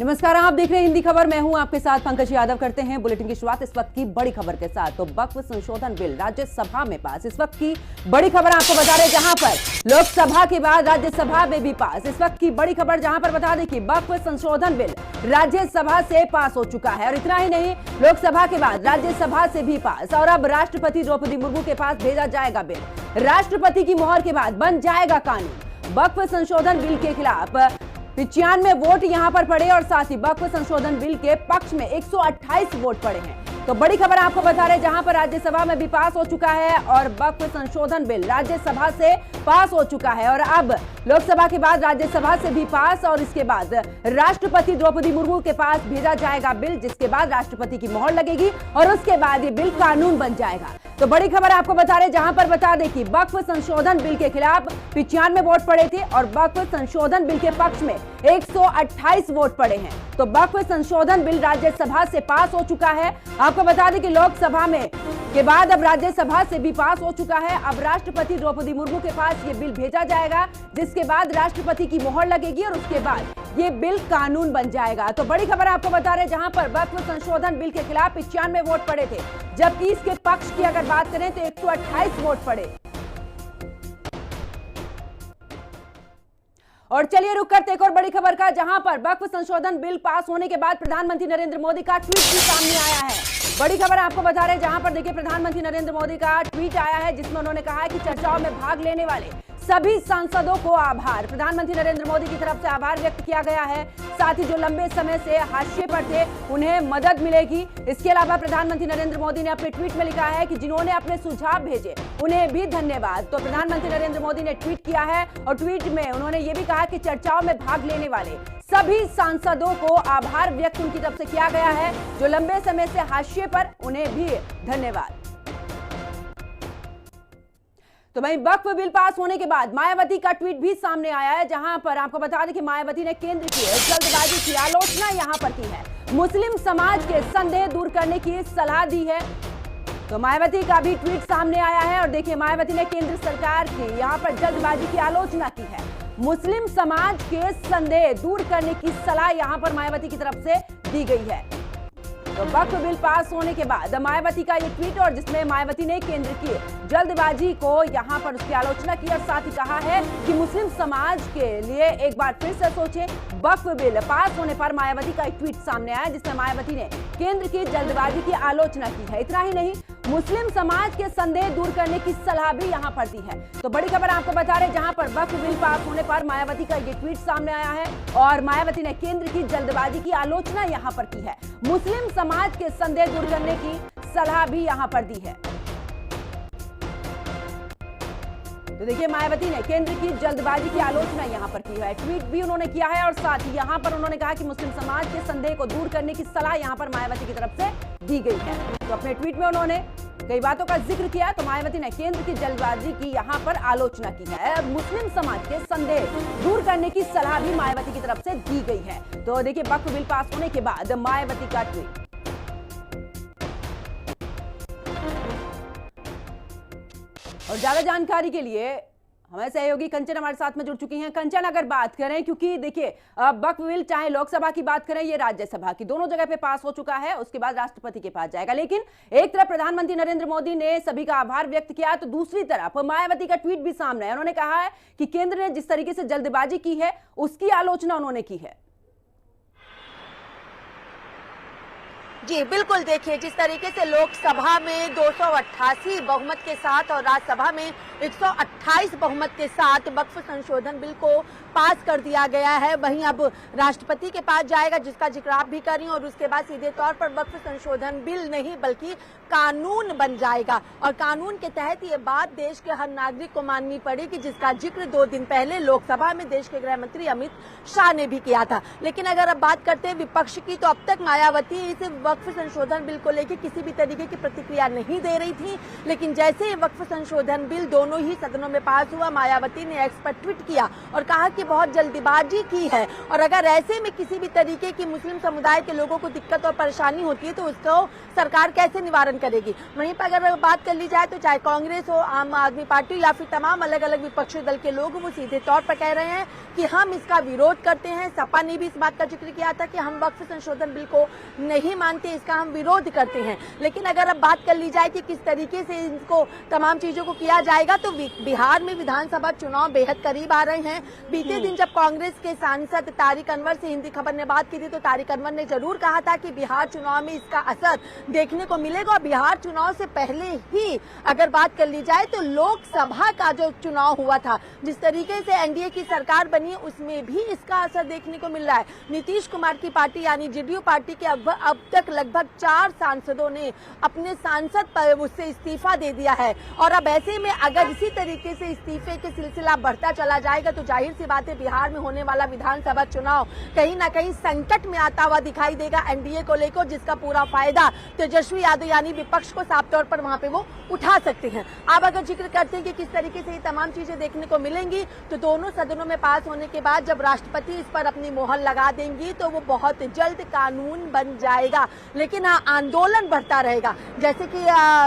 नमस्कार, आप देख रहे हैं हिंदी खबर। मैं हूं आपके साथ पंकज यादव। करते हैं बुलेटिन की शुरुआत इस वक्त की बड़ी खबर के साथ। तो वक्फ संशोधन बिल राज्यसभा में पास, इस वक्त की बड़ी खबर आपको बता रहे, जहां पर लोकसभा के बाद राज्यसभा में भी पास। इस वक्त की बड़ी खबर जहां पर बता दें कि वक्फ संशोधन बिल राज्यसभा से पास हो चुका है और इतना ही नहीं, लोकसभा के बाद राज्यसभा से भी पास और अब राष्ट्रपति द्रौपदी मुर्मू के पास भेजा जाएगा बिल। राष्ट्रपति की मोहर के बाद बन जाएगा कानून। वक्फ संशोधन बिल के खिलाफ 95 वोट यहां पर पड़े और साथ ही वक्फ संशोधन बिल के पक्ष में 128 वोट पड़े हैं। तो बड़ी खबर आपको बता रहे, जहां पर राज्यसभा में भी पास हो चुका है और वक्फ संशोधन बिल राज्यसभा से पास हो चुका है और अब लोकसभा के बाद राज्यसभा से भी पास और इसके बाद राष्ट्रपति द्रौपदी मुर्मू के पास भेजा जाएगा बिल, जिसके बाद राष्ट्रपति की मोहर लगेगी और उसके बाद ये बिल कानून बन जाएगा। तो बड़ी खबर आपको बता रहे, जहां पर बता दें कि वक्फ संशोधन बिल के खिलाफ 95 वोट पड़े थे और वक्फ संशोधन बिल के पक्ष में 128 वोट पड़े हैं। तो वक्फ संशोधन बिल राज्यसभा से पास हो चुका है। आपको बता दें कि लोकसभा में के बाद अब राज्यसभा से भी पास हो चुका है। अब राष्ट्रपति द्रौपदी मुर्मू के पास ये बिल भेजा जाएगा, जिसके बाद राष्ट्रपति की मोहर लगेगी और उसके बाद ये बिल कानून बन जाएगा। तो बड़ी खबर आपको बता रहे, जहां पर वक्फ संशोधन बिल के खिलाफ 95 वोट पड़े थे, जबकि इसके पक्ष की अगर बात करें तो 128 वोट पड़े। और चलिए रुक करते एक और बड़ी खबर का, जहां पर वक्फ संशोधन बिल पास होने के बाद प्रधानमंत्री नरेंद्र मोदी का ट्वीट भी सामने आया है। बड़ी खबर आपको बता रहे, जहां पर देखिए प्रधानमंत्री नरेंद्र मोदी का ट्वीट आया है, जिसमें उन्होंने कहा है कि चर्चाओं में भाग लेने वाले सभी सांसदों को आभार। प्रधानमंत्री नरेंद्र मोदी की तरफ से आभार व्यक्त किया गया है। साथ ही जो लंबे समय से हाशिए पर थे उन्हें मदद मिलेगी। इसके अलावा प्रधानमंत्री नरेंद्र मोदी ने अपने ट्वीट में लिखा है कि जिन्होंने अपने सुझाव भेजे उन्हें भी धन्यवाद। तो प्रधानमंत्री नरेंद्र मोदी ने ट्वीट किया है और ट्वीट में उन्होंने ये भी कहा कि चर्चाओं में भाग लेने वाले सभी सांसदों को आभार व्यक्त उनकी तरफ से किया गया है। जो लंबे समय से हाशिए पर, उन्हें भी धन्यवाद। तो वहीं वक्फ बिल पास होने के बाद मायावती का ट्वीट भी सामने आया है, जहां पर आपको बता दें कि मायावती ने केंद्र की जल्दबाजी की आलोचना यहां पर की है। मुस्लिम समाज के संदेह दूर करने की सलाह दी है। तो मायावती का भी ट्वीट सामने आया है और देखिए मायावती ने केंद्र सरकार की यहां पर जल्दबाजी की आलोचना की है। मुस्लिम समाज के संदेह दूर करने की सलाह यहां पर मायावती की तरफ से दी गई है। तो वक्फ बिल पास होने के बाद मायावती का ये ट्वीट और जिसमें मायावती ने केंद्र की जल्दबाजी को यहां पर उसकी आलोचना की और साथ ही कहा है कि मुस्लिम समाज के लिए एक बार फिर से सोचें। वक्फ बिल पास होने पर मायावती का एक ट्वीट सामने आया, जिसमें मायावती ने केंद्र की जल्दबाजी की आलोचना की है। इतना ही नहीं, मुस्लिम समाज के संदेह दूर करने की सलाह भी यहां पर दी है। तो बड़ी खबर आपको बता रहे, जहां पर वक्फ बिल पास होने पर मायावती का ये ट्वीट सामने आया है और मायावती ने केंद्र की जल्दबाजी की आलोचना यहां पर की है। मुस्लिम समाज के संदेह दूर करने की सलाह भी यहां पर दी है। तो देखिए मायावती ने केंद्र की जल्दबाजी की आलोचना यहां पर की है। ट्वीट भी उन्होंने किया है और साथ ही यहां पर उन्होंने कहा कि मुस्लिम समाज के संदेह को दूर करने की सलाह यहां पर मायावती की तरफ से दी गई है। तो अपने ट्वीट में उन्होंने कई बातों का जिक्र किया। तो मायावती ने केंद्र की जल्दबाजी की यहां पर आलोचना की है। मुस्लिम समाज के संदेह दूर करने की सलाह भी मायावती की तरफ से दी गई है। तो देखिए वक्फ बिल पास होने के बाद मायावती का ट्वीट। और ज्यादा जानकारी के लिए हमारे सहयोगी कंचन हमारे साथ में जुड़ चुकी हैं। कंचन, अगर बात करें, क्योंकि देखिए वक्फ बिल चाहे लोकसभा की बात करें, ये राज्यसभा की, दोनों जगह पे पास हो चुका है, उसके बाद राष्ट्रपति के पास जाएगा। लेकिन एक तरफ प्रधानमंत्री नरेंद्र मोदी ने सभी का आभार व्यक्त किया, तो दूसरी तरफ मायावती का ट्वीट भी सामने है। उन्होंने कहा है कि केंद्र ने जिस तरीके से जल्दबाजी की है उसकी आलोचना उन्होंने की है। जी बिल्कुल, देखिए जिस तरीके से लोकसभा में 288 बहुमत के साथ और राज्यसभा में 128 बहुमत के साथ वक्फ संशोधन बिल को पास कर दिया गया है, वहीं अब राष्ट्रपति के पास जाएगा, जिसका जिक्र आप भी कर रही हैं, और उसके बाद सीधे तौर पर वक्फ संशोधन बिल नहीं बल्कि कानून बन जाएगा। और कानून के तहत ये बात देश के हर नागरिक को माननी पड़ेगी, जिसका जिक्र 2 दिन पहले लोकसभा में देश के गृह मंत्री अमित शाह ने भी किया था। लेकिन अगर अब बात करते हैं विपक्ष की, तो अब तक मायावती इस वक्फ संशोधन बिल को लेकर किसी भी तरीके की प्रतिक्रिया नहीं दे रही थी। लेकिन जैसे ही वक्फ संशोधन बिल दोनों ही सदनों में पास हुआ, मायावती ने एक्स पर ट्वीट किया और कहा कि की बहुत जल्दबाजी की है। और अगर ऐसे में किसी भी तरीके की मुस्लिम समुदाय के लोगों को दिक्कत और परेशानी होती है तो उसको सरकार कैसे निवारण करेगी। वहीं पर अगर बात कर ली जाए तो चाहे कांग्रेस हो, आम आदमी पार्टी या फिर तमाम अलग अलग विपक्षी दल के लोग वो सीधे तौर पर कह रहे हैं कि हम इसका विरोध करते हैं। सपा ने भी इस बात का जिक्र किया था कि हम वक्फ संशोधन बिल को नहीं मानते, इसका हम विरोध करते हैं। लेकिन अगर अब बात कर ली जाए कि किस तरीके से इनको तमाम चीजों को किया जाएगा तो बिहार में विधानसभा चुनाव बेहद करीब आ रहे हैं। बीते दिन जब कांग्रेस के सांसद तारिक अनवर से हिंदी खबर ने बात की थी तो तारिक अनवर ने जरूर कहा था कि बिहार चुनाव में इसका असर देखने को मिलेगा। बिहार चुनाव से पहले ही अगर बात कर ली जाए तो लोकसभा का जो चुनाव हुआ था, जिस तरीके से एनडीए की सरकार बनी उसमें भी इसका असर देखने को मिल रहा है। नीतीश कुमार की पार्टी यानी जेडीयू पार्टी के अब तक लगभग 4 सांसदों ने अपने सांसद पर उससे इस्तीफा दे दिया है। और अब ऐसे में अगर इसी तरीके से इस्तीफे के सिलसिला बढ़ता चला जाएगा तो जाहिर सी बात है बिहार में होने वाला विधानसभा चुनाव कहीं ना कहीं संकट में आता हुआ दिखाई देगा एनडीए को लेकर, जिसका पूरा फायदा तेजस्वी यादव यानी विपक्ष को साफ तौर पर वहां पे वो उठा सकते हैं। अब अगर जिक्र करते हैं कि किस तरीके से ये तमाम चीजें देखने को मिलेंगी तो दोनों सदनों में पास होने के बाद जब राष्ट्रपति इस पर अपनी मोहर लगा देंगी तो वो बहुत जल्द कानून बन जाएगा। लेकिन हाँ, आंदोलन बढ़ता रहेगा। जैसे कि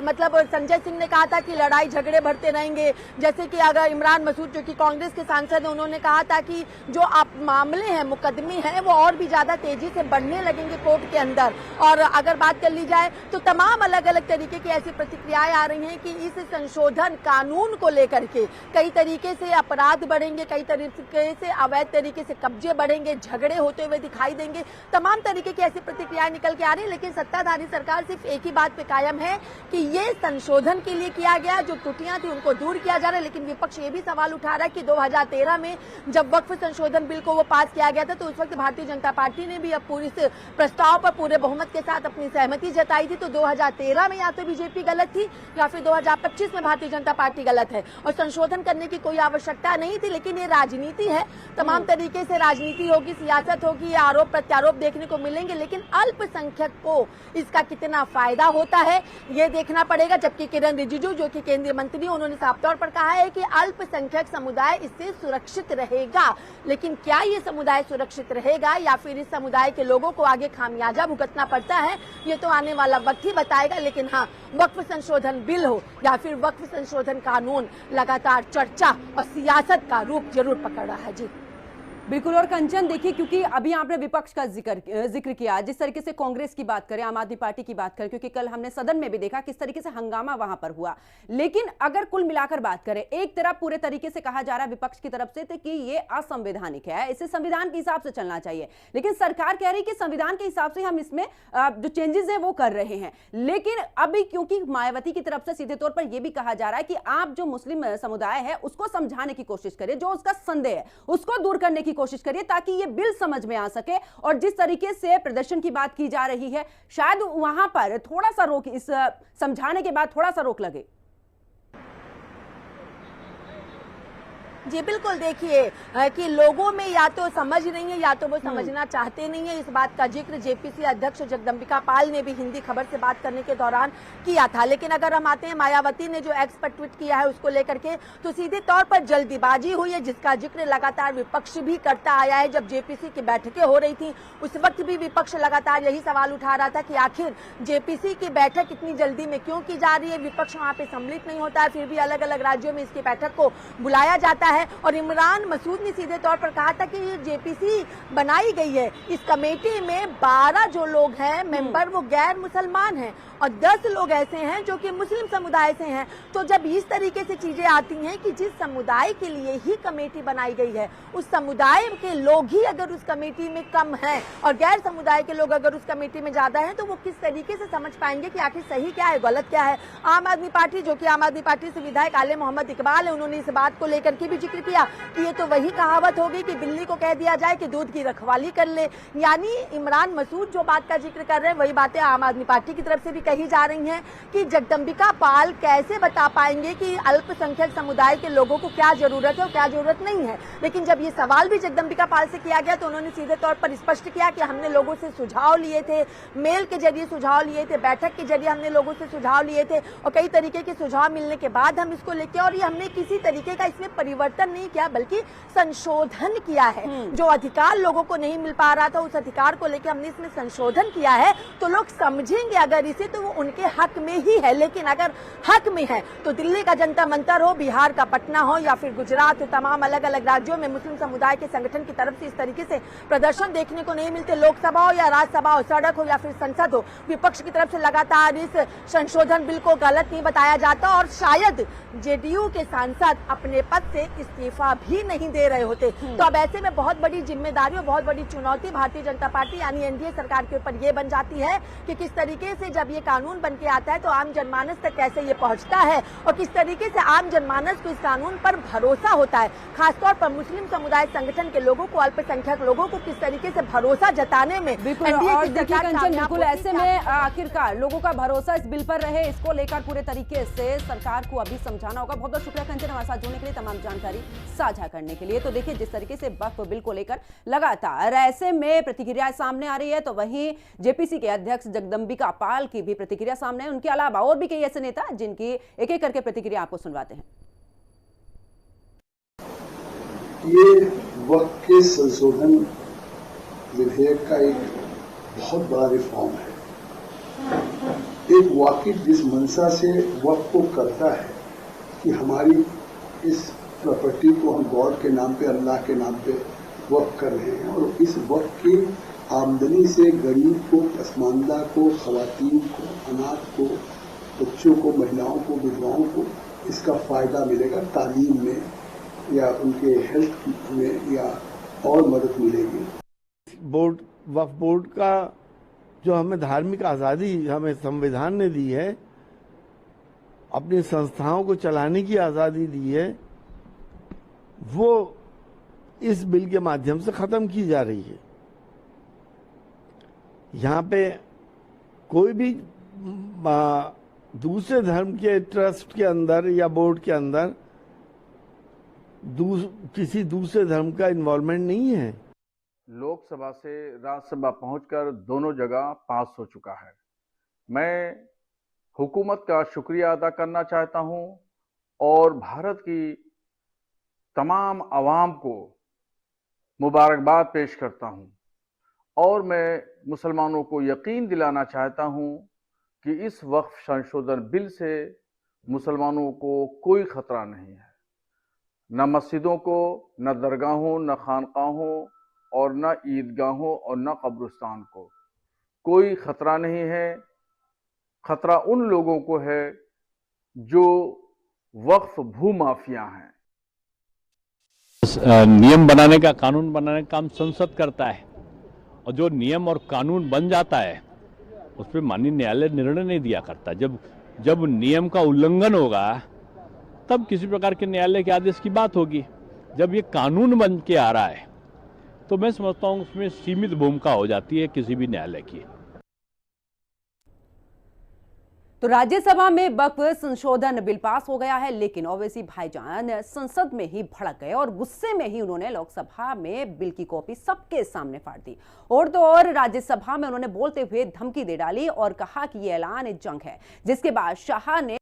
मतलब संजय सिंह ने कहा था कि लड़ाई झगड़े बढ़ते रहेंगे। जैसे कि अगर इमरान मसूद जो कि कांग्रेस के सांसद हैं उन्होंने कहा था कि जो आप मामले हैं, मुकदमे हैं, वो और भी ज्यादा तेजी से बढ़ने लगेंगे कोर्ट के अंदर। और अगर बात कर ली जाए तो तमाम अलग अलग तरीके की ऐसी प्रतिक्रियाएं आ रही हैं कि इस संशोधन कानून को लेकर के कई तरीके से अपराध बढ़ेंगे, कई तरीके से अवैध तरीके से कब्जे बढ़ेंगे, झगड़े होते हुए दिखाई देंगे। तमाम तरीके की ऐसी प्रतिक्रियाएं निकल के आ रही है। लेकिन सत्ताधारी सरकार सिर्फ एक ही बात पे कायम है कि ये संशोधन के लिए किया गया, जो त्रुटियां थी उनको दूर किया जा रहा है। लेकिन विपक्ष ये भी सवाल उठा रहा है कि 2013 में जब वक्फ संशोधन बिल को वो पास किया गया था तो उस वक्त भारतीय जनता पार्टी ने भी अब पूरी प्रस्ताव पर पूरे बहुमत के साथ अपनी सहमति जताई थी। तो 2013 में या तो बीजेपी गलत थी या फिर 2025 में भारतीय जनता पार्टी गलत है और संशोधन करने की कोई आवश्यकता नहीं थी। लेकिन ये राजनीति है, तमाम तरीके से राजनीति होगी, सियासत होगी, आरोप प्रत्यारोप देखने को मिलेंगे। लेकिन अल्पसंख्यक को इसका कितना फायदा होता है ये देखना पड़ेगा। जबकि किरण रिजिजू जो कि केंद्रीय मंत्री, उन्होंने साफ तौर पर कहा है कि अल्पसंख्यक समुदाय इससे सुरक्षित रहेगा। लेकिन क्या ये समुदाय सुरक्षित रहेगा या फिर इस समुदाय के लोगों को आगे खामियाजा भुगतना पड़ता है, ये तो आने वाला वक्त ही बताएगा। लेकिन हाँ, वक्फ संशोधन बिल हो या फिर वक्फ संशोधन कानून लगातार चर्चा और सियासत का रूप जरूर पकड़ रहा है। जी बिल्कुल। और कंचन देखिए, क्योंकि अभी आपने विपक्ष का जिक्र किया, जिस तरीके से कांग्रेस की बात करें, आम आदमी पार्टी की बात करें, क्योंकि कल हमने सदन में भी देखा किस तरीके से हंगामा वहां पर हुआ। लेकिन अगर कुल मिलाकर बात करें, एक तरफ पूरे तरीके से कहा जा रहा है विपक्ष की तरफ से कि ये असंवैधानिक है, इसे संविधान के हिसाब से चलना चाहिए। लेकिन सरकार कह रही है कि संविधान के हिसाब से हम इसमें जो चेंजेस है वो कर रहे हैं। लेकिन अभी क्योंकि मायावती की तरफ से सीधे तौर पर यह भी कहा जा रहा है कि आप जो मुस्लिम समुदाय है उसको समझाने की कोशिश करिए, जो उसका संदेह है उसको दूर करने की कोशिश करिए ताकि ये बिल समझ में आ सके। और जिस तरीके से प्रदर्शन की बात की जा रही है, शायद वहां पर थोड़ा सा रोक, इस समझाने के बाद थोड़ा सा रोक लगे। जी बिल्कुल। देखिए कि लोगों में या तो समझ नहीं है या तो वो समझना चाहते नहीं है। इस बात का जिक्र जेपीसी अध्यक्ष जगदम्बिका पाल ने भी हिंदी खबर से बात करने के दौरान किया था। लेकिन अगर हम आते हैं मायावती ने जो एक्स पर ट्वीट किया है उसको लेकर के, तो सीधे तौर पर जल्दीबाजी हुई है, जिसका जिक्र लगातार विपक्ष भी करता आया है। जब जेपीसी की बैठकें हो रही थी उस वक्त भी विपक्ष लगातार यही सवाल उठा रहा था कि आखिर जेपीसी की बैठक इतनी जल्दी में क्यों की जा रही है, विपक्ष वहां पे सम्मिलित नहीं होता है, फिर भी अलग अलग राज्यों में इसकी बैठक को बुलाया जाता है। और इमरान मसूद ने सीधे तौर पर कहा था कि ये जेपीसी बनाई गई है, इस कमेटी में 12 जो लोग हैं मेंबर वो गैर मुसलमान हैं और 10 लोग ऐसे हैं जो कि मुस्लिम समुदाय से हैं। तो जब इस तरीके से चीजें आती हैं कि जिस समुदाय के लिए ही कमेटी बनाई गई है उस समुदाय के लोग ही अगर उस कमेटी में कम हैं और गैर समुदाय के लोग अगर उस कमेटी में ज्यादा हैं, तो वो किस तरीके से समझ पाएंगे कि आखिर सही क्या है, गलत क्या है। आम आदमी पार्टी, जो कि आम आदमी पार्टी से विधायक आले मोहम्मद इकबाल है, उन्होंने इस बात को लेकर के भी जिक्र किया कि ये तो वही कहावत होगी कि बिल्ली को कह दिया जाए कि दूध की रखवाली कर ले। यानी इमरान मसूद जो बात का जिक्र कर रहे हैं वही बातें आम आदमी पार्टी की तरफ से भी कही जा रही हैं कि जगदम्बिका पाल कैसे बता पाएंगे कि अल्पसंख्यक समुदाय के लोगों को क्या जरूरत है और क्या जरूरत नहीं है। लेकिन जब ये सवाल भी जगदम्बिका पाल से किया गया तो उन्होंने सीधे तौर पर स्पष्ट किया कि हमने लोगों से सुझाव लिए थे, मेल के जरिए सुझाव लिए थे, बैठक के जरिए हमने लोगों से सुझाव लिए थे और कई तरीके के सुझाव मिलने के बाद हम इसको लेके, और ये हमने किसी तरीके का इसमें परिवर्तन नहीं किया बल्कि संशोधन किया है। जो अधिकार लोगों को नहीं मिल पा रहा था उस अधिकार को लेकर हमने इसमें संशोधन किया है। तो लोग समझेंगे अगर इसे तो वो उनके हक में ही है। लेकिन अगर हक में है तो दिल्ली का जनता मंतर हो, बिहार का पटना हो या फिर गुजरात हो, तमाम अलग अलग राज्यों में मुस्लिम समुदाय के संगठन की तरफ से इस तरीके से प्रदर्शन देखने को नहीं मिलते। लोकसभा हो या राज्यसभा हो, सड़क हो या फिर संसद हो, विपक्ष की तरफ से लगातार इस संशोधन बिल को गलत नहीं बताया जाता और शायद जेडीयू के सांसद अपने पद से इस्तीफा भी नहीं दे रहे होते। तो अब ऐसे में बहुत बड़ी जिम्मेदारी और बहुत बड़ी चुनौती भारतीय जनता पार्टी यानी एनडीए सरकार के ऊपर ये बन जाती है कि किस तरीके से जब ये कानून बन के आता है तो आम जनमानस तक कैसे ये पहुंचता है और किस तरीके से आम जनमानस को इस कानून पर भरोसा होता है। खासतौर पर मुस्लिम समुदाय संगठन के लोगों को, अल्पसंख्यक लोगों को किस तरीके से भरोसा जताने में बिल्कुल ऐसे में आखिरकार लोगों का भरोसा इस बिल पर रहे, इसको लेकर पूरे तरीके से सरकार को अभी समझाना होगा। बहुत बहुत शुक्रिया कंचन हमारे साथ जुड़ने के लिए, तमाम जानकारी साझा करने के लिए। तो देखिए जिस तरीके से वक्फ बिल को लेकर लगातार ऐसे में प्रतिक्रियाएं सामने आ रही है तो वहीं जेपीसी के अध्यक्ष जगदम्बिका पाल की भी प्रतिक्रिया सामने है। उनके अलावा और भी कई ऐसे नेता जिनकी एक एक करके प्रतिक्रिया आपको सुनवाते हैं। ये वक्फ के संशोधन विधेयक का एक बहुत बड़ा रिफॉर्म है। एक वाकिफ जिस मंशा से वक्फ को करता है कि हमारी इस प्रॉपर्टी को हम गॉड के नाम पे, अल्लाह के नाम पे वक्फ कर रहे हैं और इस वक्फ की आमदनी से गरीब को, पसमानदा को, खवातीन को, अनाथ को, बच्चों को, महिलाओं को, विधवाओं को इसका फायदा मिलेगा। तालीम में या उनके हेल्थ में या और मदद मिलेगी। वक्फ बोर्ड का जो हमें धार्मिक आज़ादी हमें संविधान ने दी है, अपनी संस्थाओं को चलाने की आज़ादी दी है, वो इस बिल के माध्यम से खत्म की जा रही है। यहाँ पे कोई भी दूसरे धर्म के ट्रस्ट के अंदर या बोर्ड के अंदर किसी दूसरे धर्म का इन्वॉल्वमेंट नहीं है। लोकसभा से राज्यसभा पहुंचकर दोनों जगह पास हो चुका है। मैं हुकूमत का शुक्रिया अदा करना चाहता हूं और भारत की तमाम आवाम को मुबारकबाद पेश करता हूं और मैं मुसलमानों को यकीन दिलाना चाहता हूं कि इस वक्फ संशोधन बिल से मुसलमानों को कोई खतरा नहीं है। न मस्जिदों को, न दरगाहों, न खानकाहों और न ईदगाहों और न कब्रिस्तान को कोई खतरा नहीं है। खतरा उन लोगों को है जो वक्फ भूमाफिया हैं। नियम बनाने का, कानून बनाने का काम संसद करता है और जो नियम और कानून बन जाता है उस पर माननीय न्यायालय निर्णय नहीं दिया करता। जब नियम का उल्लंघन होगा तब किसी प्रकार के न्यायालय के आदेश की बात होगी। जब ये कानून बन के आ रहा है तो मैं समझता हूँ उसमें सीमित भूमिका हो जाती है किसी भी न्यायालय की। तो राज्यसभा में वक्फ संशोधन बिल पास हो गया है, लेकिन ओवैसी भाईजान संसद में ही भड़क गए और गुस्से में ही उन्होंने लोकसभा में बिल की कॉपी सबके सामने फाड़ दी। और तो और राज्यसभा में उन्होंने बोलते हुए धमकी दे डाली और कहा कि यह ऐलान जंग है, जिसके बाद शाह ने